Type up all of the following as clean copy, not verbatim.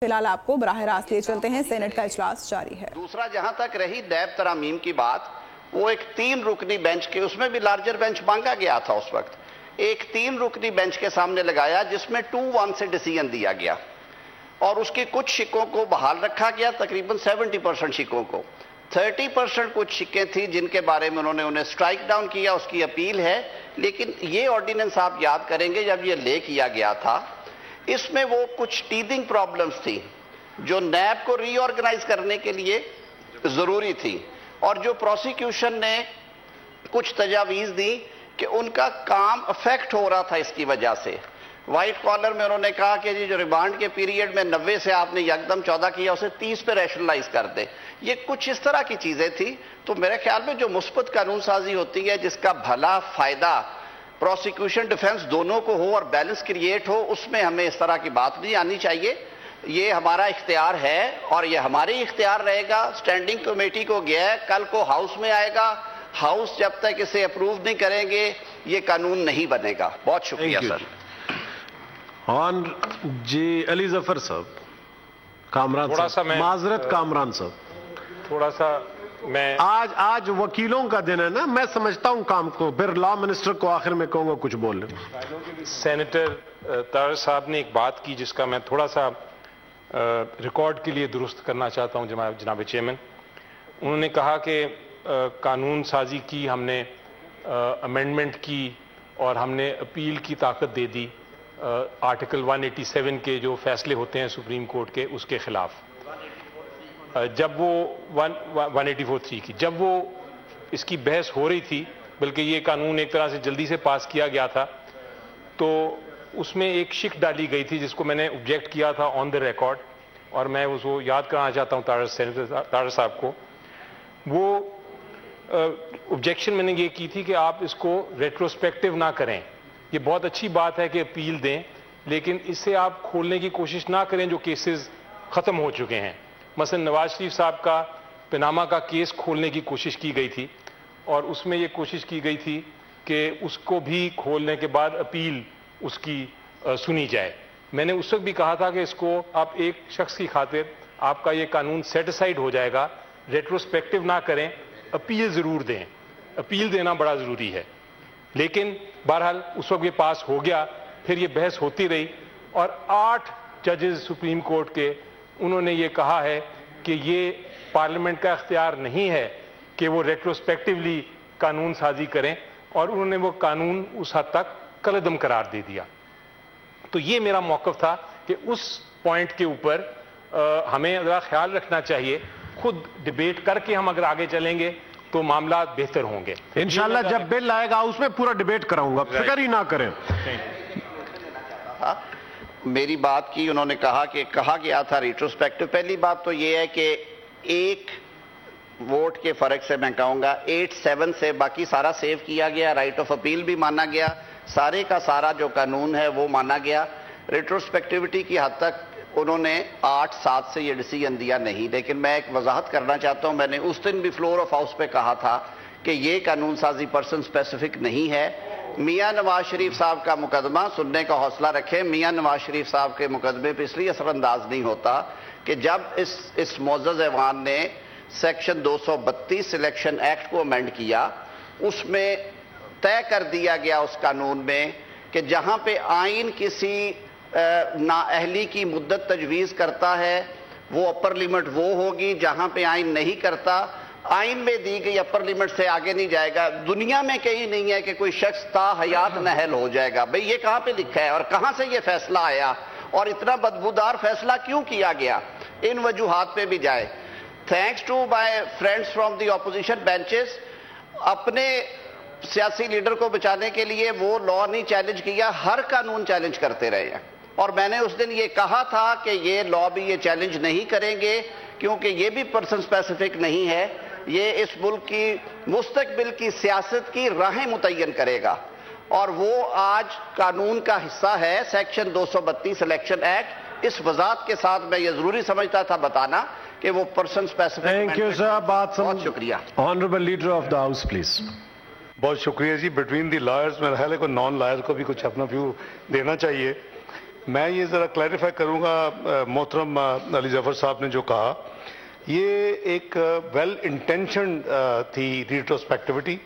فی الحال آپ کو براہ راست لیے چلتے ہیں، سینٹ کا اجلاس جاری ہے۔ دوسرا جہاں تک رہی نیب ترامیم کی بات، وہ ایک 3 رکنی بینچ کے، اس میں بھی لارجر بینچ مانگا گیا تھا اس وقت، ایک 3 رکنی بینچ کے سامنے لگایا جس میں 2-1 سے ڈیسیژن دیا گیا اور اس کی کچھ شکوں کو بحال رکھا گیا، تقریباً 70% شکوں کو، 30% کچھ شکیں تھیں جن کے بارے میں انہوں نے سٹرائک ڈاؤن کیا، اس کی اپیل ہے۔ لیکن یہ آرڈیننس آپ یاد کریں گے جب یہ لے کیا گیا تھا، اس میں وہ کچھ ٹیدنگ پرابلمز تھی جو نیب کو ری آرگنائز کرنے کے لیے ضروری تھی، اور جو پروسیکیوشن نے کچھ تجاویز دی کہ ان کا کام افیکٹ ہو رہا تھا اس کی وجہ سے۔ وائٹ کالر میں انہوں نے کہا کہ جو ریمانڈ کے پیریڈ میں 90 سے آپ نے یکدم 14 کیا، اسے 30 پہ ریشنلائز کر دیں، یہ کچھ اس طرح کی چیزیں تھیں۔ تو میرے خیال میں جو مثبت قانون سازی ہوتی ہے جس کا بھلا فائدہ پروسیکیوشن ڈیفنس دونوں کو ہو اور بیلنس کریٹ ہو، اس میں ہمیں اس طرح کی بات نہیں آنی چاہیے۔ یہ ہمارا اختیار ہے اور یہ ہماری اختیار رہے گا۔ سٹینڈنگ کمیٹی کو گیا ہے، کل کو ہاؤس میں آئے گا، ہاؤس جب تک اسے اپروو نہیں کریں گے یہ قانون نہیں بنے گا۔ بہت شکریہ سر۔ جی علی ظفر صاحب، کامران صاحب، معذرت کامران صاحب، تھوڑا سا میں آج وکیلوں کا دن ہے نا، میں سمجھتا ہوں کام کو، پھر لا منسٹر کو آخر میں کہوں گا کچھ بول لیں۔ سینیٹر طاہر صاحب نے ایک بات کی جس کا میں تھوڑا سا ریکارڈ کے لیے درست کرنا چاہتا ہوں جناب چیئرمین۔ انہوں نے کہا کہ قانون سازی کی، ہم نے امینڈمنٹ کی اور ہم نے اپیل کی طاقت دے دی آرٹیکل 187 کے جو فیصلے ہوتے ہیں سپریم کورٹ کے، اس کے خلاف۔ جب وہ 184(3) کی جب وہ اس کی بحث ہو رہی تھی، بلکہ یہ قانون ایک طرح سے جلدی سے پاس کیا گیا تھا، تو اس میں ایک شک ڈالی گئی تھی جس کو میں نے آبجیکٹ کیا تھا آن دا ریکارڈ، اور میں اس کو یاد کرانا چاہتا ہوں سینیٹر طاہر صاحب کو۔ وہ آبجیکشن میں نے یہ کی تھی کہ آپ اس کو ریٹروسپیکٹو نہ کریں۔ یہ بہت اچھی بات ہے کہ اپیل دیں، لیکن اس سے آپ کھولنے کی کوشش نہ کریں جو کیسز ختم ہو چکے ہیں۔ مثلا نواز شریف صاحب کا پاناما کا کیس کھولنے کی کوشش کی گئی تھی، اور اس میں یہ کوشش کی گئی تھی کہ اس کو بھی کھولنے کے بعد اپیل اس کی سنی جائے۔ میں نے اس وقت بھی کہا تھا کہ اس کو آپ ایک شخص کی خاطر آپ کا یہ قانون سیٹ اسائڈ ہو جائے گا، ریٹروسپیکٹو نہ کریں، اپیل ضرور دیں، اپیل دینا بڑا ضروری ہے۔ لیکن بہرحال اس وقت یہ پاس ہو گیا، پھر یہ بحث ہوتی رہی، اور 8 ججز سپریم کورٹ کے انہوں نے یہ کہا ہے کہ یہ پارلیمنٹ کا اختیار نہیں ہے کہ وہ ریٹروسپیکٹیولی قانون سازی کریں، اور انہوں نے وہ قانون اس حد تک کالعدم قرار دے دیا۔ تو یہ میرا موقف تھا کہ اس پوائنٹ کے اوپر ہمیں ذرا خیال رکھنا چاہیے، خود ڈیبیٹ کر کے ہم اگر آگے چلیں گے تو معاملات بہتر ہوں گے۔ انشاءاللہ جب بل آئے گا اس میں پورا ڈیبیٹ کراؤں گا، فکر ہی نہ کریں۔ میری بات کی انہوں نے کہا کہ کہا گیا تھا ریٹروسپیکٹو۔ پہلی بات تو یہ ہے کہ ایک ووٹ کے فرق سے میں کہوں گا 8-7 سے باقی سارا سیو کیا گیا، رائٹ آف اپیل بھی مانا گیا، سارے کا سارا جو قانون ہے وہ مانا گیا۔ ریٹروسپیکٹیوٹی کی حد تک انہوں نے 8-7 سے یہ ڈیسیژن دیا نہیں، لیکن میں ایک وضاحت کرنا چاہتا ہوں، میں نے اس دن بھی فلور آف ہاؤس پہ کہا تھا کہ یہ قانون سازی پرسن سپیسیفک نہیں ہے۔ میاں نواز شریف صاحب کا مقدمہ سننے کا حوصلہ رکھیں، میاں نواز شریف صاحب کے مقدمے پہ اس لیے اثر انداز نہیں ہوتا کہ جب اس معزز ایوان نے سیکشن 232 سلیکشن ایکٹ کو امینڈ کیا، اس میں طے کر دیا گیا اس قانون میں کہ جہاں پہ آئین کسی نااہلی کی مدت تجویز کرتا ہے وہ اپر لمٹ وہ ہوگی، جہاں پہ آئین نہیں کرتا آئین میں دی گئی اپر لمٹ سے آگے نہیں جائے گا۔ دنیا میں کہیں نہیں ہے کہ کوئی شخص تا حیات نااہل ہو جائے گا۔ بھئی یہ کہاں پہ لکھا ہے اور کہاں سے یہ فیصلہ آیا اور اتنا بدبودار فیصلہ کیوں کیا گیا؟ ان وجوہات پہ بھی جائے۔ Thanks to my friends from the opposition benches, اپنے سیاسی لیڈر کو بچانے کے لیے وہ لا نہیں چیلنج کیا، ہر قانون چیلنج کرتے رہے ہیں، اور میں نے اس دن یہ کہا تھا کہ یہ لا بھی یہ چیلنج نہیں کریں گے کیونکہ یہ بھی پرسن سپیسیفک نہیں ہے، یہ اس ملک کی مستقبل کی سیاست کی راہیں متعین کرے گا، اور وہ آج قانون کا حصہ ہے سیکشن 232 سلیکشن ایکٹ۔ اس وضاحت کے ساتھ میں یہ ضروری سمجھتا تھا بتانا کہ وہ person specific. Thank you sir, بہت شکریہ۔ Honourable leader of the house please. بہت شکریہ جی۔ بٹوین دی لائرز میرا خیال ہے کوئی نان لائر کو بھی کچھ اپنا ویو دینا چاہیے۔ میں یہ ذرا کلیریفائی کروں گا محترم علی ظفر صاحب نے جو کہا، یہ ایک ویل انٹینشنڈ تھی ریٹروسپیکٹیوٹی.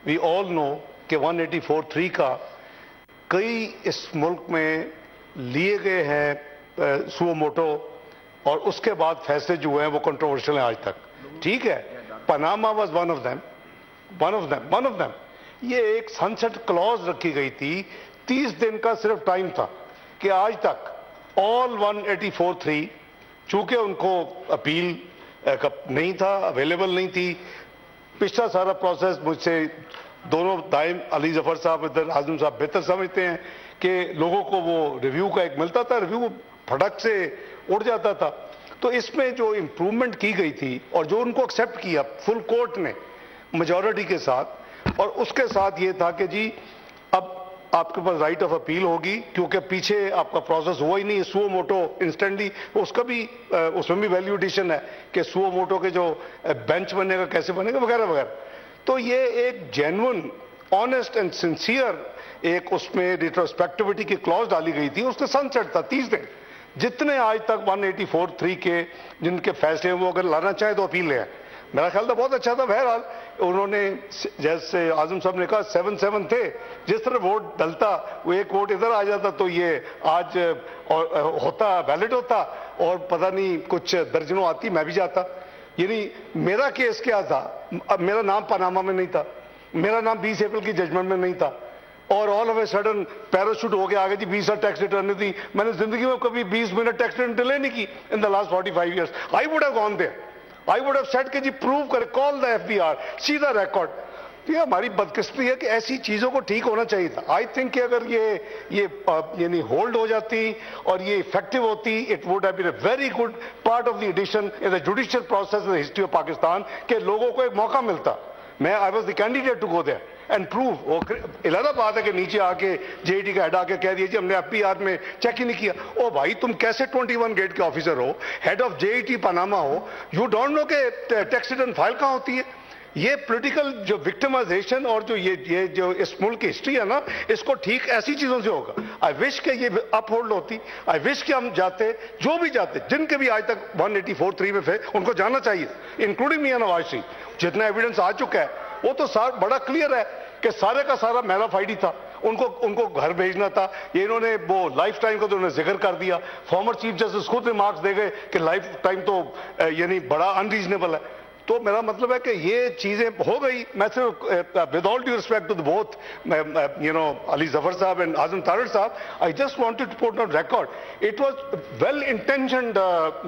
وی آل نو کہ 184(3) کا کئی اس ملک میں لیے گئے ہیں سو موٹو، اور اس کے بعد فیصلے جو ہوئے ہیں وہ کنٹروورشل ہیں آج تک. ٹھیک ہے، Panama was one of them. یہ ایک سنسٹ کلوز رکھی گئی تھی، 30 دن کا صرف ٹائم تھا کہ آج تک آل 184(3) چونکہ ان کو اپیل نہیں تھا، اویلیبل نہیں تھی. پچھلا سارا پروسیس مجھ سے دونوں دائم علی ظفر صاحب ادھر اعظم صاحب بہتر سمجھتے ہیں کہ لوگوں کو وہ ریویو کا ایک ملتا تھا، ریویو پھٹک سے اڑ جاتا تھا. تو اس میں جو امپروومنٹ کی گئی تھی اور جو ان کو ایکسیپٹ کیا فل کورٹ نے میجورٹی کے ساتھ، اور اس کے ساتھ یہ تھا کہ جی اب آپ کے پاس رائٹ آف اپیل ہوگی، کیونکہ پیچھے آپ کا پروسیس ہوا ہی نہیں. سو موٹو انسٹنٹلی اس کا بھی اس میں بھی ویلیو ایڈیشن ہے کہ سو موٹو کے جو بینچ بنے گا کیسے بنے گا وغیرہ وغیرہ. تو یہ ایک جینون آنےسٹ اینڈ سنسیئر ایک اس میں ریٹروسپیکٹیوٹی کی کلوز ڈالی گئی تھی. اس کا سن سیٹ تھا 30 دن. جتنے آج تک 184(3) کے جن کے فیصلے وہ اگر لانا چاہیں تو اپیل لے آئیں. میرا خیال تھا بہت اچھا تھا. بہرحال انہوں نے جیسے اعظم صاحب نے کہا 7-7 تھے، جس طرح ووٹ ڈلتا وہ ایک ووٹ ادھر آ جاتا تو یہ آج ہوتا ویلڈ ہوتا، اور پتہ نہیں کچھ درجنوں آتی میں بھی جاتا. یعنی میرا کیس کیا تھا، میرا نام پاناما میں نہیں تھا، میرا نام 20 اپریل کی ججمنٹ میں نہیں تھا، اور all of a sudden parachute ہو کے آگے جی 20 ٹیکس ریٹرن تھی. میں نے زندگی میں کبھی 20 منٹ ٹیکس ریٹرن ڈیلے نہیں کی in the last 45 years. I would have gone there, I would have said کہ جی پروو کرے، کال دا FBR، سیدھا ریکارڈ. یہ ہماری بدقسمتی ہے کہ ایسی چیزوں کو ٹھیک ہونا چاہیے تھا. آئی تھنک کہ اگر یہ یعنی ہولڈ ہو جاتی اور یہ افیکٹو ہوتی، it would have been a very good part of the addition in the judicial process in the history of Pakistan, کہ لوگوں کو ایک موقع ملتا. میں I was the candidate to go there and prove. علیحدہ بات ہے کہ نیچے آ کے JIT کا ہیڈ آ کے کہہ دیا جی ہم نے FBR میں چیک ہی نہیں کیا. او بھائی تم کیسے 21 گیٹ کے آفیسر ہو، ہیڈ آف JIT پاناما ہو، یو ڈونٹ نو کہ ٹیکس ریٹرن فائل کہاں ہوتی ہے؟ یہ پولیٹیکل جو وکٹمائزیشن اور جو یہ جو اس ملک کی ہسٹری ہے نا، اس کو ٹھیک ایسی چیزوں سے ہوگا. آئی وش کہ یہ اپ ہولڈ ہوتی. آئی وش کہ ہم جاتے، جو بھی جاتے، جن کے بھی آج تک 184(3) میں تھے ان کو جانا چاہیے، انکلوڈنگ میاں نواز شریف. جتنا ایویڈنس آ چکا ہے وہ تو بڑا کلیئر ہے کہ سارے کا سارا میرا فائڈ ہی تھا. ان کو گھر بھیجنا تھا. یہ انہوں نے وہ لائف ٹائم کا تو انہوں نے ذکر کر دیا. فارمر چیف جسٹس خود ریمارکس دے گئے کہ لائف ٹائم تو یعنی بڑا انریزنیبل ہے. تو میرا مطلب ہے کہ یہ چیزیں ہو گئی. میں صرف with all due respect to both Ali Zafar صاحب اینڈ اعظم تارڑ صاحب، I just wanted to put on record it was well intentioned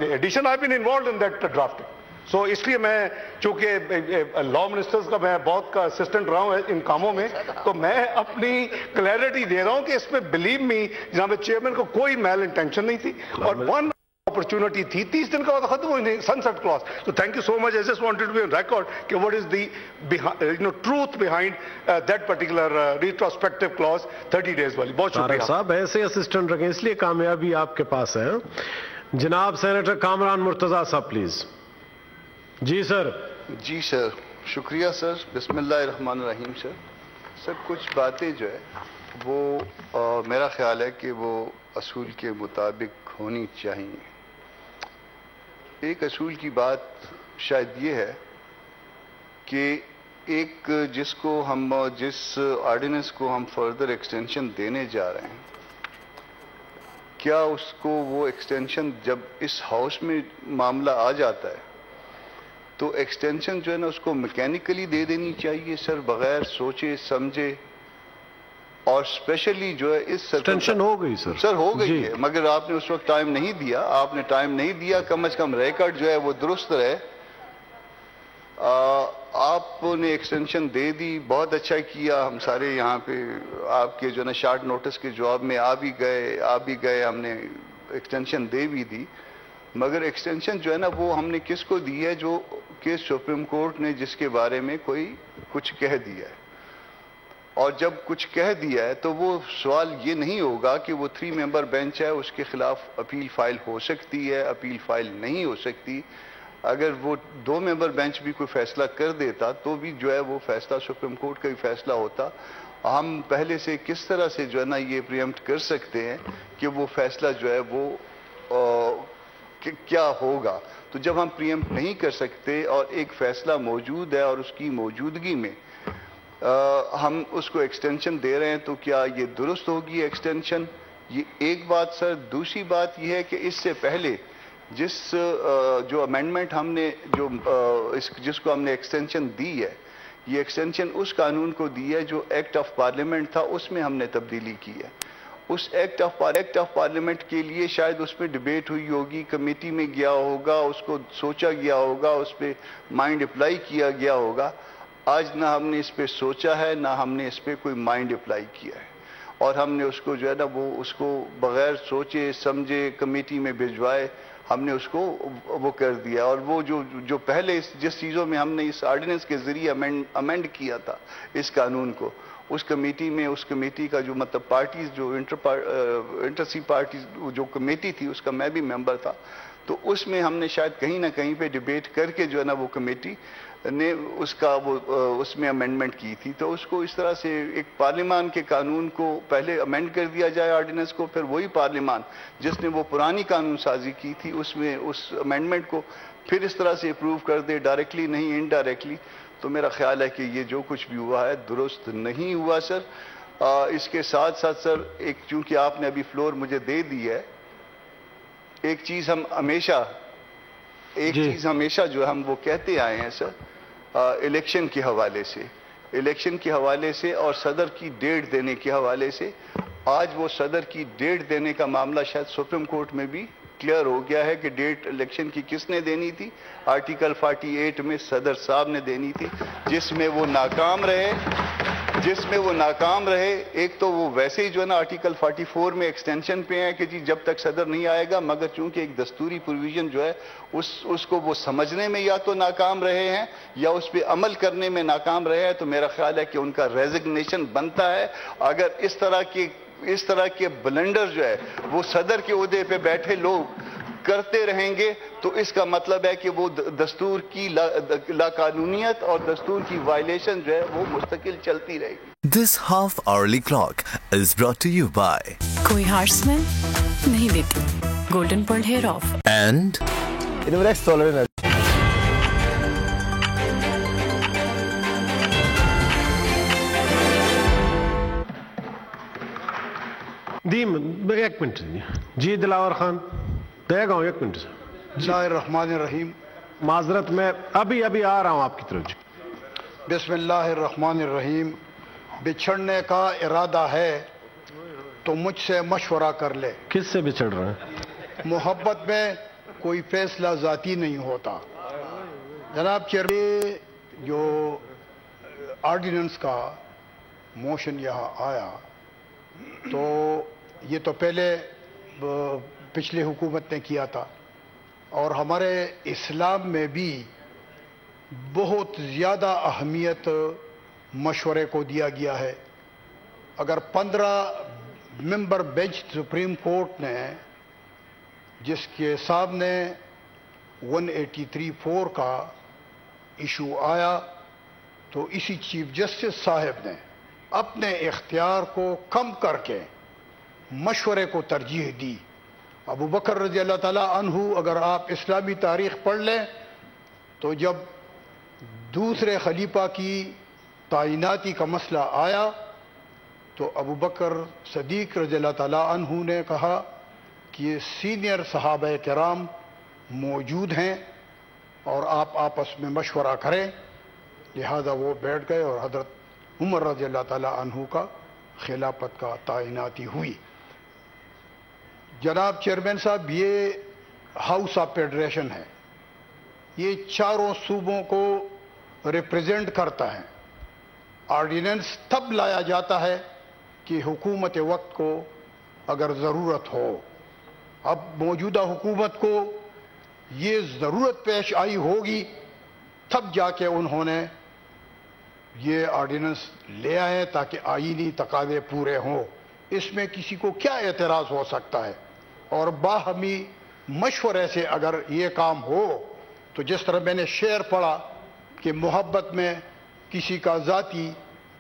addition. I been involved in that drafting. So اس لیے میں چونکہ لا منسٹرز کا میں بہت کا اسسٹنٹ رہا ہوں ان کاموں میں، تو میں اپنی کلیئرٹی دے رہا ہوں کہ اس میں بلیو می جناب چیئرمین کو کوئی میل انٹینشن نہیں تھی، اور ون اپرچونٹی تھی. 30 دن کا بعد ختم ہوئی نہیں سن سیٹ کلاس. تو thank you so much. I just wanted to be on record کہ what is the truth behind that particular retrospective class 30 days والی. بہت شکریہ صاحب. ایسے اسسٹنٹ رکھیں، اس لیے کامیابی آپ کے پاس ہے. جناب سینیٹر کامران مرتضیٰ صاحب پلیز. جی سر. جی سر، شکریہ سر. بسم اللہ الرحمن الرحیم. سر کچھ باتیں جو ہے وہ میرا خیال ہے کہ وہ اصول کے مطابق ہونی چاہیے. ایک اصول کی بات شاید یہ ہے کہ ایک جس آرڈیننس کو ہم فردر ایکسٹینشن دینے جا رہے ہیں، کیا اس کو وہ ایکسٹینشن جب اس ہاؤس میں معاملہ آ جاتا ہے تو ایکسٹینشن جو ہے نا اس کو میکینیکلی دے دینی چاہیے سر، بغیر سوچے سمجھے. اور اسپیشلی جو ہے اس ایکسٹینشن ہو گئی سر ہو گئی ہے، مگر آپ نے اس وقت ٹائم نہیں دیا. آپ نے ٹائم نہیں دیا. کم از کم ریکارڈ جو ہے وہ درست رہے. آپ نے ایکسٹینشن دے دی، بہت اچھا کیا. ہم سارے یہاں پہ آپ کے جو ہے نا شارٹ نوٹس کے جواب میں آ بھی گئے. ہم نے ایکسٹینشن دے بھی دی. مگر ایکسٹینشن جو ہے نا وہ ہم نے کس کو دی ہے؟ جو کہ سپریم کورٹ نے جس کے بارے میں کوئی کچھ کہہ دیا ہے. اور جب کچھ کہہ دیا ہے تو وہ سوال یہ نہیں ہوگا کہ وہ 3 ممبر بینچ ہے اس کے خلاف اپیل فائل ہو سکتی ہے، اپیل فائل نہیں ہو سکتی. اگر وہ 2 ممبر بینچ بھی کوئی فیصلہ کر دیتا تو بھی جو ہے وہ فیصلہ سپریم کورٹ کا ہی فیصلہ ہوتا. ہم پہلے سے کس طرح سے جو ہے نا یہ پریمپٹ کر سکتے ہیں کہ وہ فیصلہ جو ہے وہ کیا ہوگا. تو جب ہم پریمپٹ نہیں کر سکتے اور ایک فیصلہ موجود ہے اور اس کی موجودگی میں ہم اس کو ایکسٹینشن دے رہے ہیں تو کیا یہ درست ہوگی ایکسٹینشن؟ یہ ایک بات سر. دوسری بات یہ ہے کہ اس سے پہلے جو امینڈمنٹ ہم نے جس کو ہم نے ایکسٹینشن دی ہے، یہ ایکسٹینشن اس قانون کو دی ہے جو ایکٹ آف پارلیمنٹ تھا، اس میں ہم نے تبدیلی کی ہے. اس ایکٹ آف پارلیمنٹ کے لیے شاید اس پہ ڈیبیٹ ہوئی ہوگی، کمیٹی میں گیا ہوگا، اس کو سوچا گیا ہوگا، اس پہ مائنڈ اپلائی کیا گیا ہوگا. آج نہ ہم نے اس پہ سوچا ہے، نہ ہم نے اس پہ کوئی مائنڈ اپلائی کیا ہے، اور ہم نے اس کو جو ہے نا وہ اس کو بغیر سوچے سمجھے کمیٹی میں بھجوائے ہم نے اس کو وہ کر دیا. اور وہ جو پہلے جس چیزوں میں ہم نے اس آرڈیننس کے ذریعے امینڈ کیا تھا اس قانون کو، اس کمیٹی کا جو مطلب پارٹیز جو انٹرسی پارٹیز جو کمیٹی تھی اس کا میں بھی ممبر تھا، تو اس میں ہم نے شاید کہیں نہ کہیں پہ ڈیبیٹ کر کے جو ہے نا وہ کمیٹی نے اس میں امینڈمنٹ کی تھی. تو اس کو اس طرح سے ایک پارلیمان کے قانون کو پہلے امینڈ کر دیا جائے آرڈیننس کو، پھر وہی پارلیمان جس نے وہ پرانی قانون سازی کی تھی اس میں اس امینڈمنٹ کو پھر اس طرح سے اپروو کر دے، ڈائریکٹلی نہیں انڈائریکٹلی. تو میرا خیال ہے کہ یہ جو کچھ بھی ہوا ہے درست نہیں ہوا سر. اس کے ساتھ ساتھ سر چونکہ آپ نے ابھی فلور مجھے دے دی ہے، ایک چیز ہمیشہ جو ہم وہ کہتے آئے ہیں سر، الیکشن کے حوالے سے اور صدر کی ڈیٹ دینے کے حوالے سے، آج وہ صدر کی ڈیٹ دینے کا معاملہ شاید سپریم کورٹ میں بھی کلیئر ہو گیا ہے کہ ڈیٹ الیکشن کی کس نے دینی تھی. آرٹیکل 48 میں صدر صاحب نے دینی تھی، جس میں وہ ناکام رہے. ایک تو وہ ویسے ہی جو ہے نا آرٹیکل 44 میں ایکسٹینشن پہ ہیں کہ جی جب تک صدر نہیں آئے گا، مگر چونکہ ایک دستوری پروویژن جو ہے اس کو وہ سمجھنے میں یا تو ناکام رہے ہیں یا اس پہ عمل کرنے میں ناکام رہے ہیں. تو میرا خیال ہے کہ ان کا ریزگنیشن بنتا ہے. اگر اس طرح کے بلنڈر جو ہے وہ صدر کے عہدے پہ بیٹھے لوگ کرتے رہیں گے تو اس کا مطلب ہے کہ وہ دستور کی لاقانونیت اور دستور کی وائلیشن جو ہے وہ مستقل چلتی رہے گی. This half-hourly clock is brought to you by کوئی ہارش اسمیل نہیں دیتی Golden Pearl hair of and Innovex Solar Energy. ایک منٹ جی دلاور خان دے گا ہوں، ایک منٹ سے. بسم اللہ الرحمن الرحیم. معذرت میں ابھی آ رہا ہوں آپ کی طرف. بسم اللہ الرحمن الرحیم. بچھڑنے کا ارادہ ہے تو مجھ سے مشورہ کر لے. کس سے بچھڑ رہے ہیں؟ محبت میں کوئی فیصلہ ذاتی نہیں ہوتا. جناب چیئرمین، جو آرڈیننس کا موشن یہاں آیا تو یہ تو پہلے پچھلی حکومت نے کیا تھا، اور ہمارے اسلام میں بھی بہت زیادہ اہمیت مشورے کو دیا گیا ہے. اگر 15 ممبر بینچ سپریم کورٹ نے جس کے سامنے 183(4) کا ایشو آیا تو اسی چیف جسٹس صاحب نے اپنے اختیار کو کم کر کے مشورے کو ترجیح دی. ابو بکر رضی اللہ تعالیٰ عنہ، اگر آپ اسلامی تاریخ پڑھ لیں تو جب دوسرے خلیفہ کی تعیناتی کا مسئلہ آیا تو ابو بکر صدیق رضی اللہ تعالیٰ عنہ نے کہا کہ یہ سینئر صحابہ کرام موجود ہیں اور آپ آپس میں مشورہ کریں. لہذا وہ بیٹھ گئے اور حضرت عمر رضی اللہ تعالیٰ عنہ کا خلافت کا تعیناتی ہوئی. جناب چیئرمین صاحب، یہ ہاؤس آف فیڈریشن ہے، یہ چاروں صوبوں کو ریپریزنٹ کرتا ہے. آرڈیننس تب لایا جاتا ہے کہ حکومت وقت کو اگر ضرورت ہو. اب موجودہ حکومت کو یہ ضرورت پیش آئی ہوگی تب جا کے انہوں نے یہ آرڈیننس لے آئے تاکہ آئینی تقاضے پورے ہوں. اس میں کسی کو کیا اعتراض ہو سکتا ہے؟ اور باہمی مشورے سے اگر یہ کام ہو تو جس طرح میں نے شعر پڑھا کہ محبت میں کسی کا ذاتی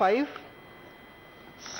5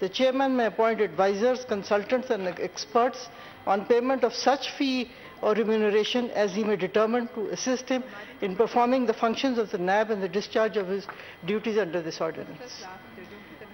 The chairman may appoint advisors, consultants and experts on payment of such fee or remuneration as he may determine to assist him in performing the functions of the NAB and the discharge of his duties under this ordinance.